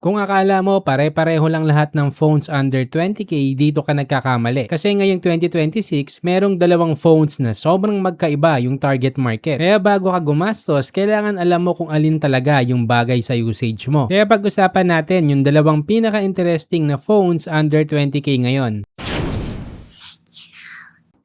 Kung akala mo pare-pareho lang lahat ng phones under 20k, dito ka nagkakamali. Kasi ngayong 2026, merong dalawang phones na sobrang magkaiba yung target market. Kaya bago ka gumastos, kailangan alam mo kung alin talaga yung bagay sa usage mo. Kaya pag-usapan natin yung dalawang pinaka-interesting na phones under 20k ngayon.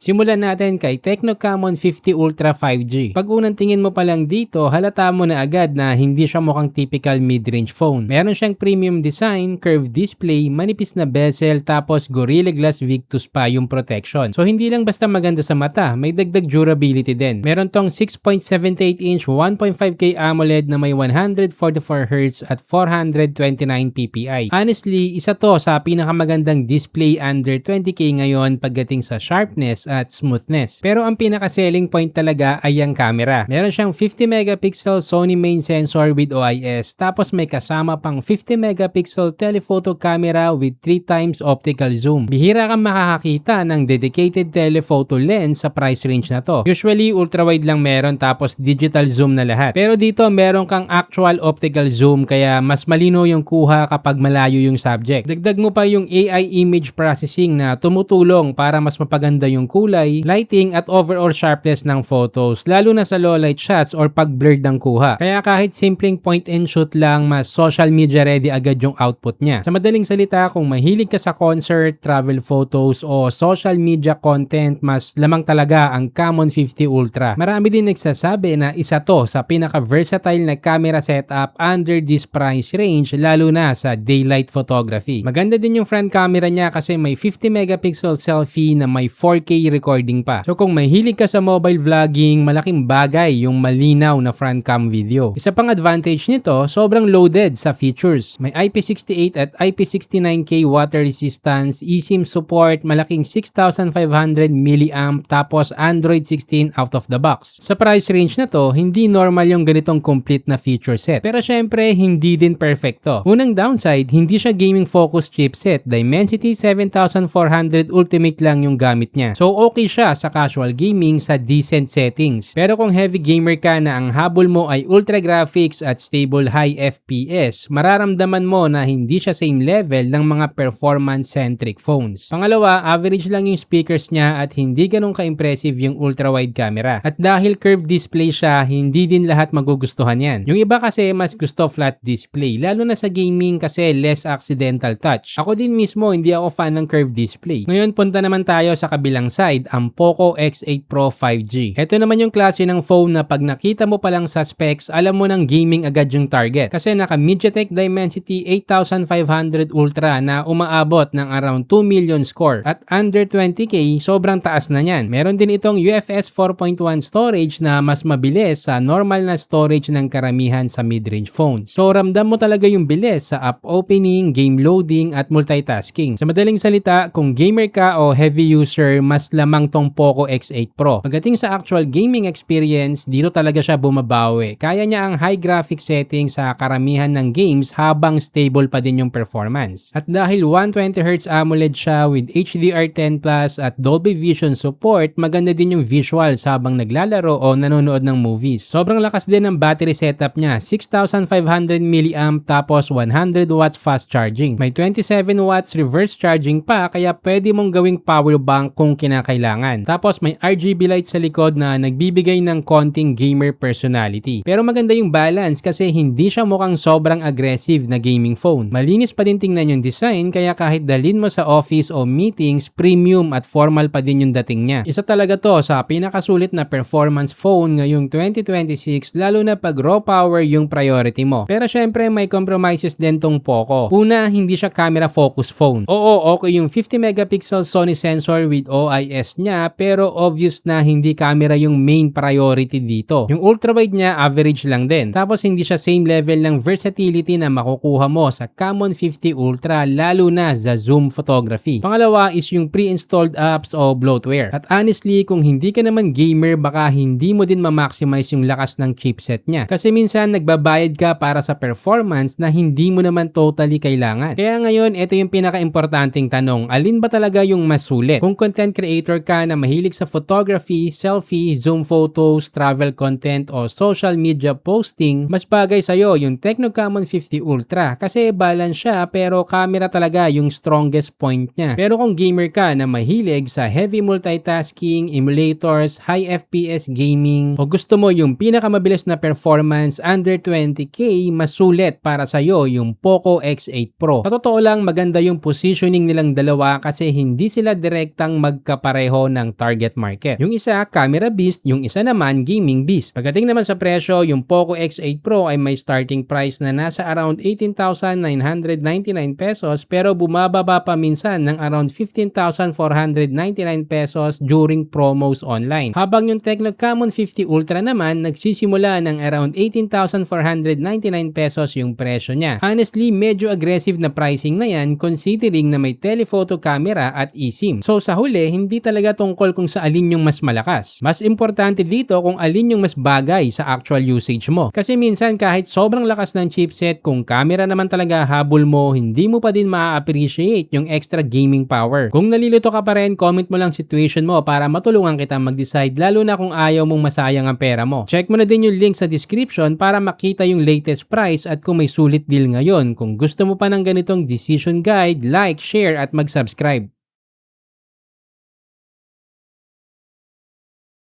Simulan natin kay Tecno Camon 50 Ultra 5G. Pag unang tingin mo pa lang dito, halata mo na agad na hindi siya mukhang typical mid-range phone. Meron siyang premium design, curved display, manipis na bezel, tapos Gorilla Glass Victus pa yung protection. So hindi lang basta maganda sa mata, may dagdag durability din. Meron tong 6.78-inch 1.5K AMOLED na may 144Hz at 429 ppi. Honestly, isa to sa pinakamagandang display under 20k ngayon pagdating sa sharpness at smoothness. Pero ang pinaka-selling point talaga ay ang camera. Meron siyang 50 megapixel Sony main sensor with OIS, tapos may kasama pang 50 megapixel telephoto camera with 3 times optical zoom. Bihira kang makakakita ng dedicated telephoto lens sa price range na to. Usually ultra-wide lang meron tapos digital zoom na lahat. Pero dito meron kang actual optical zoom kaya mas malino yung kuha kapag malayo yung subject. Dagdag mo pa yung AI image processing na tumutulong para mas mapaganda yung kulay, lighting at overall sharpness ng photos, lalo na sa low light shots or pag blurred ng kuha. Kaya kahit simpleng point and shoot lang, mas social media ready agad yung output niya. Sa madaling salita, kung mahilig ka sa concert, travel photos o social media content, mas lamang talaga ang Camon 50 Ultra. Marami din nagsasabi na isa to sa pinaka-versatile na camera setup under this price range, lalo na sa daylight photography. Maganda din yung front camera niya kasi may 50 megapixel selfie na may 4K recording pa. So kung mahilig ka sa mobile vlogging, malaking bagay yung malinaw na front cam video. Isa pang advantage nito, sobrang loaded sa features. May IP68 at IP69K water resistance, eSIM support, malaking 6,500 mAh, tapos Android 16 out of the box. Sa price range na to, hindi normal yung ganitong complete na feature set. Pero syempre, hindi din perfecto. Unang downside, hindi siya gaming focused chipset. Dimensity 7400 Ultimate lang yung gamit niya. So okay siya sa casual gaming sa decent settings. Pero kung heavy gamer ka na ang habol mo ay ultra graphics at stable high FPS, mararamdaman mo na hindi siya same level ng mga performance-centric phones. Pangalawa, average lang yung speakers niya at hindi ganun ka-impressive yung ultra-wide camera. At dahil curved display siya, hindi din lahat magugustuhan yan. Yung iba kasi mas gusto flat display, lalo na sa gaming kasi less accidental touch. Ako din mismo, hindi ako fan ng curved display. Ngayon, punta naman tayo sa kabilang side, ang Poco X8 Pro 5G. Ito naman yung klase ng phone na pag nakita mo pa lang sa specs, alam mo ng gaming agad yung target. Kasi naka MediaTek Dimensity 8500 Ultra na umaabot ng around 2 million score. At under 20k, sobrang taas na yan. Meron din itong UFS 4.1 storage na mas mabilis sa normal na storage ng karamihan sa mid-range phones. So ramdam mo talaga yung bilis sa app opening, game loading at multitasking. Sa madaling salita, kung gamer ka o heavy user, mas lamang tong Poco X8 Pro. Pagdating sa actual gaming experience, dito talaga siya bumabawi. Kaya niya ang high graphic settings sa karamihan ng games habang stable pa din yung performance. At dahil 120Hz AMOLED siya with HDR10+ at Dolby Vision support, maganda din yung visuals habang naglalaro o nanonood ng movies. Sobrang lakas din ng battery setup niya, 6,500 mAh tapos 100 watts fast charging. May 27 watts reverse charging pa kaya pwede mong gawing power bank kung kinakailangan. Tapos may RGB light sa likod na nagbibigay ng konting gamer personality. Pero maganda yung balance kasi hindi siya mukhang sobrang aggressive na gaming phone. Malinis pa din tingnan yung design kaya kahit dalhin mo sa office o meetings, premium at formal pa din yung dating niya. Isa talaga to sa pinakasulit na performance phone ngayong 2026 lalo na pag raw power yung priority mo. Pero syempre may compromises din tong Poco. Una, hindi siya camera focus phone. Oo, okay yung 50 megapixel Sony sensor with OIS niya pero obvious na hindi camera yung main priority dito. Yung ultra-wide niya average lang din. Tapos hindi siya same level ng versatility na makukuha mo sa Camon 50 Ultra lalo na sa zoom photography. Pangalawa is yung pre-installed apps o bloatware. At honestly, kung hindi ka naman gamer, baka hindi mo din ma-maximize yung lakas ng chipset niya. Kasi minsan nagbabayad ka para sa performance na hindi mo naman totally kailangan. Kaya ngayon, ito yung pinaka-importanting tanong, alin ba talaga yung mas sulit? Kung content creator creator ka na mahilig sa photography, selfie, zoom photos, travel content o social media posting, mas bagay sa'yo yung Tecno Camon 50 Ultra kasi balance siya pero camera talaga yung strongest point niya. Pero kung gamer ka na mahilig sa heavy multitasking, emulators, high FPS gaming o gusto mo yung pinakamabilis na performance under 20k, mas sulit para sa'yo yung Poco X8 Pro. Sa totoo lang, maganda yung positioning nilang dalawa kasi hindi sila direktang magkapareho ng target market. Yung isa, camera beast, yung isa naman, gaming beast. Pagdating naman sa presyo, yung Poco X8 Pro ay may starting price na nasa around 18,999 pesos pero bumababa pa minsan ng around 15,499 pesos during promos online. Habang yung Tecno Camon 50 Ultra naman, nagsisimula ng around 18,499 pesos yung presyo niya. Honestly, medyo aggressive na pricing na yan considering na may telephoto camera at eSIM. So sa huli, hindi talaga tungkol kung sa alin yung mas malakas. Mas importante dito kung alin yung mas bagay sa actual usage mo. Kasi minsan kahit sobrang lakas ng chipset, kung camera naman talaga habol mo, hindi mo pa din ma-appreciate yung extra gaming power. Kung nalilito ka pa rin, comment mo lang situation mo para matulungan kita mag-decide lalo na kung ayaw mong masayang ang pera mo. Check mo na din yung link sa description para makita yung latest price at kung may sulit deal ngayon. Kung gusto mo pa ng ganitong decision guide, like, share at mag-subscribe.